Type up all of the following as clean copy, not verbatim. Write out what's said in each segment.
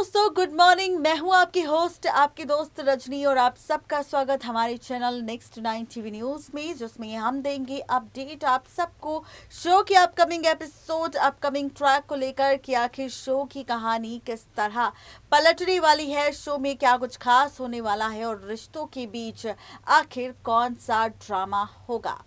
दोस्तों, good morning. मैं हूं आपकी होस्ट, आपकी दोस्त रजनी, और आप सबका स्वागत हमारे चैनल नेक्स्ट 9 टीवी न्यूज में, जिसमें हम देंगे अपडेट आप सबको शो के अपकमिंग एपिसोड, अपकमिंग ट्रैक को लेकर कि आखिर शो की कहानी किस तरह पलटने वाली है, शो में क्या कुछ खास होने वाला है और रिश्तों के बीच आखिर कौन सा ड्रामा होगा।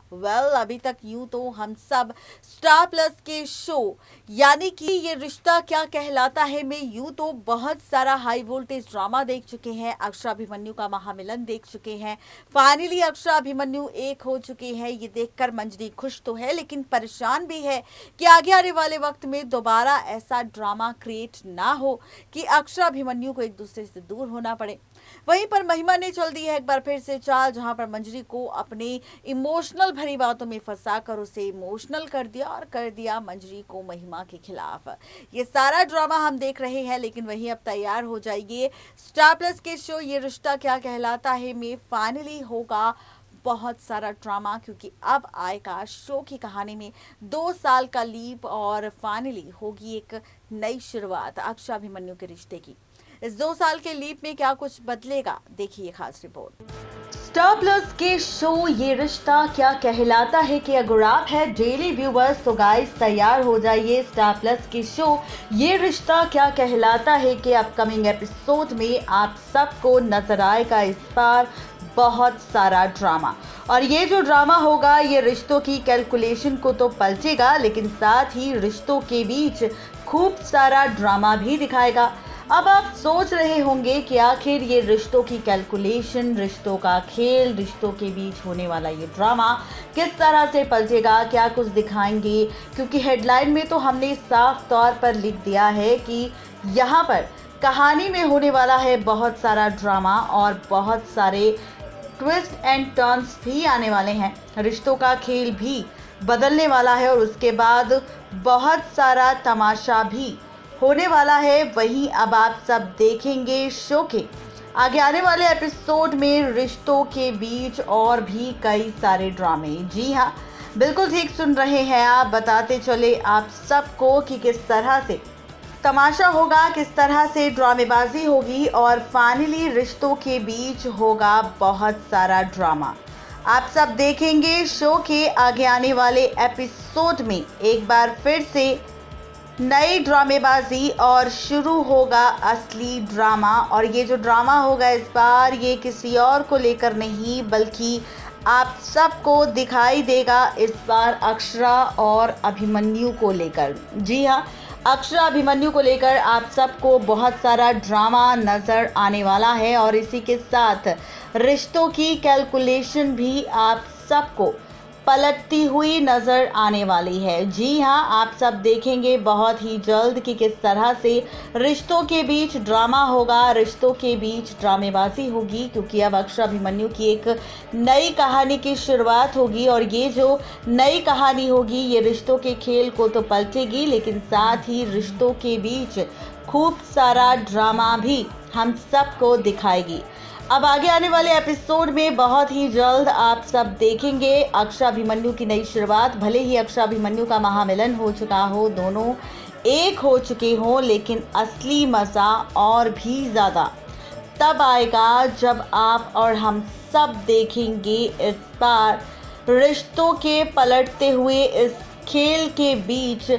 अभी तक यूं तो हम सब स्टार प्लस के शो यानी कि ये रिश्ता क्या कहलाता है में यूं तो बहुत सारा हाई वोल्टेज ड्रामा देख चुके हैं। अक्षरा अभिमन्यु का महामिलन देख चुके हैं। फाइनली अक्षरा अभिमन्यु एक हो चुके हैं। ये देखकर मंजरी खुश तो है लेकिन परेशान भी है कि आगे आने वाले वक्त में दोबारा ऐसा ड्रामा क्रिएट ना हो कि अक्षरा अभिमन्यु को एक दूसरे से दूर होना पड़े। वहीं पर महिमा ने चल दी है एक बार फिर से चाल, जहां पर मंजरी को अपने इमोशनल भरी बातों में फंसाकर उसे इमोशनल कर दिया और कर दिया मंजरी को महिमा के खिलाफ। ये सारा ड्रामा हम देख रहे हैं, लेकिन वहीं अब तैयार हो जाइए, स्टार प्लस के शो ये रिश्ता क्या कहलाता है में फाइनली होगा बहुत सारा ड्रामा, क्योंकि अब आएगा शो की कहानी में 2 साल का लीप और फाइनली होगी एक नई शुरुआत अक्षरा अभिमन्यु के रिश्ते की। इस 2 साल के लीप में क्या कुछ बदलेगा, देखिए खास रिपोर्ट। स्टार प्लस के शो ये रिश्ता क्या कहलाता है कि अगर आप है डेली व्यूवर्स तो गाइस तैयार हो जाइए। स्टार प्लस के शो ये रिश्ता क्या कहलाता है कि अपकमिंग एपिसोड में आप सबको नजर आएगा इस बार बहुत सारा ड्रामा। और ये जो ड्रामा होगा ये रिश्तों की कैलकुलेशन को तो पलटेगा, लेकिन साथ ही रिश्तों के बीच खूब सारा ड्रामा भी दिखाएगा। अब आप सोच रहे होंगे कि आखिर ये रिश्तों की कैलकुलेशन, रिश्तों का खेल, रिश्तों के बीच होने वाला ये ड्रामा किस तरह से पलटेगा, क्या कुछ दिखाएंगे, क्योंकि हेडलाइन में तो हमने साफ तौर पर लिख दिया है कि यहाँ पर कहानी में होने वाला है बहुत सारा ड्रामा और बहुत सारे ट्विस्ट एंड टर्न्स भी आने वाले हैं। रिश्तों का खेल भी बदलने वाला है और उसके बाद बहुत सारा तमाशा भी होने वाला है। वहीं अब आप सब देखेंगे शो के आगे आने वाले एपिसोड में रिश्तों के बीच और भी कई सारे ड्रामे। जी हाँ, बिल्कुल ठीक सुन रहे हैं आप। बताते चले आप सबको कि किस तरह से तमाशा होगा, किस तरह से ड्रामेबाजी होगी और फाइनली रिश्तों के बीच होगा बहुत सारा ड्रामा। आप सब देखेंगे शो के आगे आने वाले एपिसोड में एक बार फिर से नई ड्रामेबाजी और शुरू होगा असली ड्रामा। और ये जो ड्रामा होगा इस बार ये किसी और को लेकर नहीं बल्कि आप सबको दिखाई देगा इस बार अक्षरा और अभिमन्यु को लेकर। जी हाँ, अक्षरा अभिमन्यु को लेकर आप सबको बहुत सारा ड्रामा नज़र आने वाला है और इसी के साथ रिश्तों की कैलकुलेशन भी आप सबको पलटती हुई नज़र आने वाली है। जी हाँ, आप सब देखेंगे बहुत ही जल्द कि किस तरह से रिश्तों के बीच ड्रामा होगा, रिश्तों के बीच ड्रामेबाजी होगी, क्योंकि अब अक्षरा अभिमन्यु की एक नई कहानी की शुरुआत होगी और ये जो नई कहानी होगी ये रिश्तों के खेल को तो पलटेगी, लेकिन साथ ही रिश्तों के बीच खूब सारा ड्रामा भी हम सबको दिखाएगी। अब आगे आने वाले एपिसोड में बहुत ही जल्द आप सब देखेंगे अक्षरा अभिमन्यु की नई शुरुआत। भले ही अक्षरा अभिमन्यु का महामिलन हो चुका हो, दोनों एक हो चुके हों, लेकिन असली मज़ा और भी ज़्यादा तब आएगा जब आप और हम सब देखेंगे इस बार रिश्तों के पलटते हुए इस खेल के बीच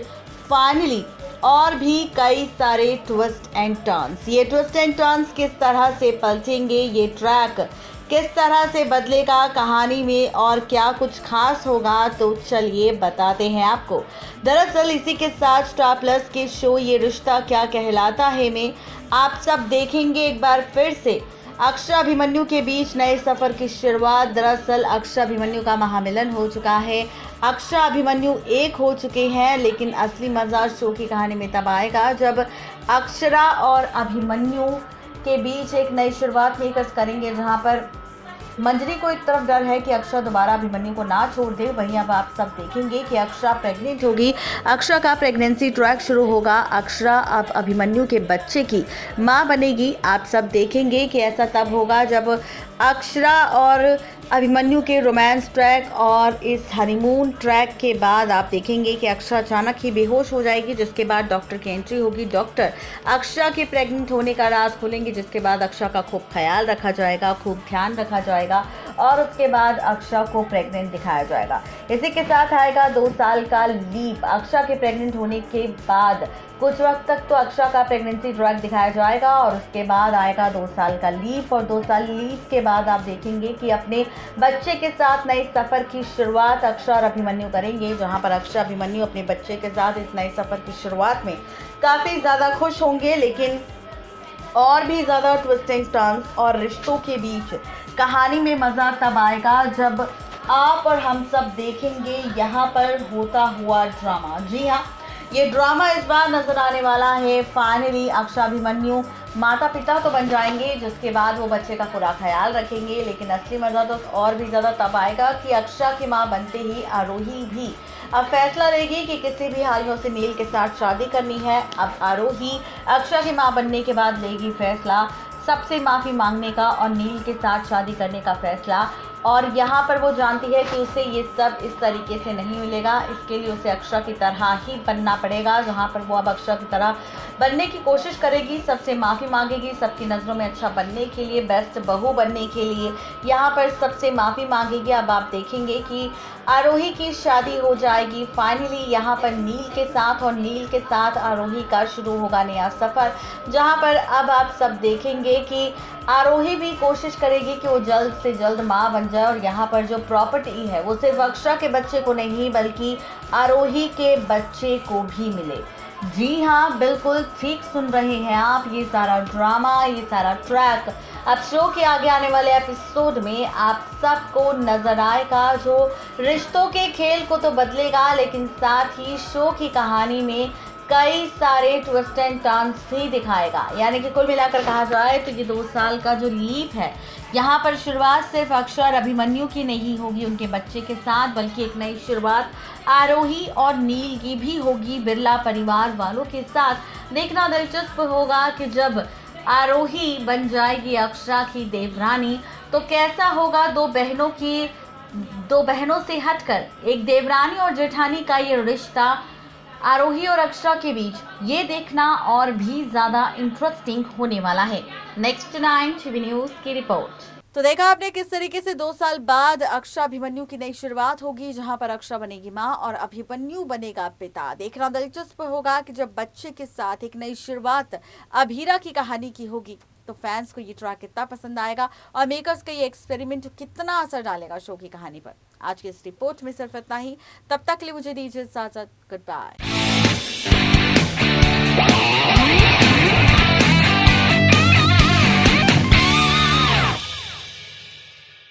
फाइनली और भी कई सारे ट्विस्ट एंड टर्न्स। ये ट्विस्ट एंड टर्न्स किस तरह से पलटेंगे, ये ट्रैक किस तरह से बदलेगा कहानी में और क्या कुछ खास होगा, तो चलिए बताते हैं आपको। दरअसल इसी के साथ स्टार प्लस के शो ये रिश्ता क्या कहलाता है में आप सब देखेंगे एक बार फिर से अक्षरा अभिमन्यु के बीच नए सफ़र की शुरुआत। दरअसल अक्षरा अभिमन्यु का महामिलन हो चुका है, अक्षरा अभिमन्यु एक हो चुके हैं, लेकिन असली मज़ा शो की कहानी में तब आएगा जब अक्षरा और अभिमन्यु के बीच एक नई शुरुआत लेकर करेंगे, जहां पर मंजरी को एक तरफ डर है कि अक्षरा दोबारा अभिमन्यु को ना छोड़ दे, वहीं अब आप सब देखेंगे कि अक्षरा प्रेग्नेंट होगी। अक्षरा का प्रेगनेंसी ट्रैक शुरू होगा। अक्षरा अब अभिमन्यु के बच्चे की मां बनेगी। आप सब देखेंगे कि ऐसा तब होगा जब अक्षरा और अभिमन्यु के रोमांस ट्रैक और इस हनीमून ट्रैक के बाद आप देखेंगे कि अक्षरा अचानक ही बेहोश हो जाएगी, जिसके बाद डॉक्टर की एंट्री होगी। डॉक्टर अक्षरा के प्रेग्नेंट होने का राज खोलेंगे, जिसके बाद अक्षरा का खूब ख्याल रखा जाएगा, खूब ध्यान रखा जाएगा और उसके बाद अक्षरा को प्रेग्नेंट दिखाया जाएगा। इसी के साथ आएगा 2 साल का लीप। अक्षरा के प्रेग्नेंट होने के बाद कुछ वक्त तक तो अक्षरा का प्रेगनेंसी ट्रैक दिखाया जाएगा और उसके बाद आएगा 2 साल का लीप और 2 साल लीप के बाद आप देखेंगे कि अपने बच्चे के साथ नए सफ़र की शुरुआत अक्षरा और अभिमन्यु करेंगे, जहां पर अक्षरा अभिमन्यु अपने बच्चे के साथ इस नए सफ़र की शुरुआत में काफ़ी ज़्यादा खुश होंगे, लेकिन और भी ज़्यादा ट्विस्टिंग टर्न्स और रिश्तों के बीच कहानी में मज़ा तब आएगा जब आप और हम सब देखेंगे यहाँ पर होता हुआ ड्रामा। जी हाँ, ये ड्रामा इस बार नजर आने वाला है। फाइनली अक्षरा अभिमन्यु माता पिता तो बन जाएंगे, जिसके बाद वो बच्चे का पूरा ख्याल रखेंगे, लेकिन असली मजा तो और भी ज़्यादा तब आएगा कि अक्षरा की मां बनते ही आरोही भी अब फैसला लेगी कि किसी भी हाल में उसे नील के साथ शादी करनी है। अब आरोही अक्षरा की मां बनने के बाद लेगी फैसला सबसे माफ़ी मांगने का और नील के साथ शादी करने का फैसला। और यहाँ पर वो जानती है कि उसे ये सब इस तरीके से नहीं मिलेगा, इसके लिए उसे अक्षरा की तरह ही बनना पड़ेगा, जहाँ पर वो अब अक्षरा की तरह बनने की कोशिश करेगी, सबसे माफ़ी मांगेगी, सबकी नज़रों में अच्छा बनने के लिए, बेस्ट बहू बनने के लिए यहाँ पर सबसे माफ़ी मांगेगी। अब आप देखेंगे कि आरोही की शादी हो जाएगी फाइनली यहाँ पर नील के साथ, और नील के साथ आरोही का शुरू होगा नया सफ़र, जहाँ पर अब आप सब देखेंगे कि आरोही भी कोशिश करेगी कि वो जल्द से जल्द माँ बन जाए और यहाँ पर जो प्रॉपर्टी है वो सिर्फ अक्षरा के बच्चे को नहीं बल्कि आरोही के बच्चे को भी मिले। जी हाँ, बिल्कुल ठीक सुन रहे हैं आप। ये सारा ड्रामा, ये सारा ट्रैक अब शो के आगे आने वाले एपिसोड में आप सबको नजर आएगा, जो रिश्तों के खेल को तो बदलेगा, लेकिन साथ ही शो की कहानी में कई सारे ट्विस्ट एंड टर्न्स भी दिखाएगा। यानी कि कुल मिलाकर कहा जाए तो ये 2 साल का जो लीप है, यहाँ पर शुरुआत सिर्फ अक्षरा और अभिमन्यु की नहीं होगी उनके बच्चे के साथ, बल्कि एक नई शुरुआत आरोही और नील की भी होगी बिरला परिवार वालों के साथ। देखना दिलचस्प होगा कि जब आरोही बन जाएगी अक्षरा की देवरानी तो कैसा होगा दो बहनों से हटकर एक देवरानी और जेठानी का ये रिश्ता आरोही और अक्षरा के बीच, ये देखना और भी ज़्यादा इंटरेस्टिंग होने वाला है। नेक्स्ट 9 टीवी न्यूज़ की रिपोर्ट। तो देखा आपने किस तरीके से 2 साल बाद अक्षरा अभिमन्यु की नई शुरुआत होगी, जहां पर अक्षरा बनेगी मां और अभिमन्यु बनेगा पिता। देखना दिलचस्प होगा कि जब बच्चे के साथ एक नई शुरुआत अभीरा की कहानी की होगी तो फैंस को ये ट्रैक कितना पसंद आएगा और मेकर्स का ये एक्सपेरिमेंट कितना असर डालेगा शो की कहानी पर। आज की इस रिपोर्ट में सिर्फ इतना ही। तब तक के लिए मुझे दीजिए इजाजत। Good bye.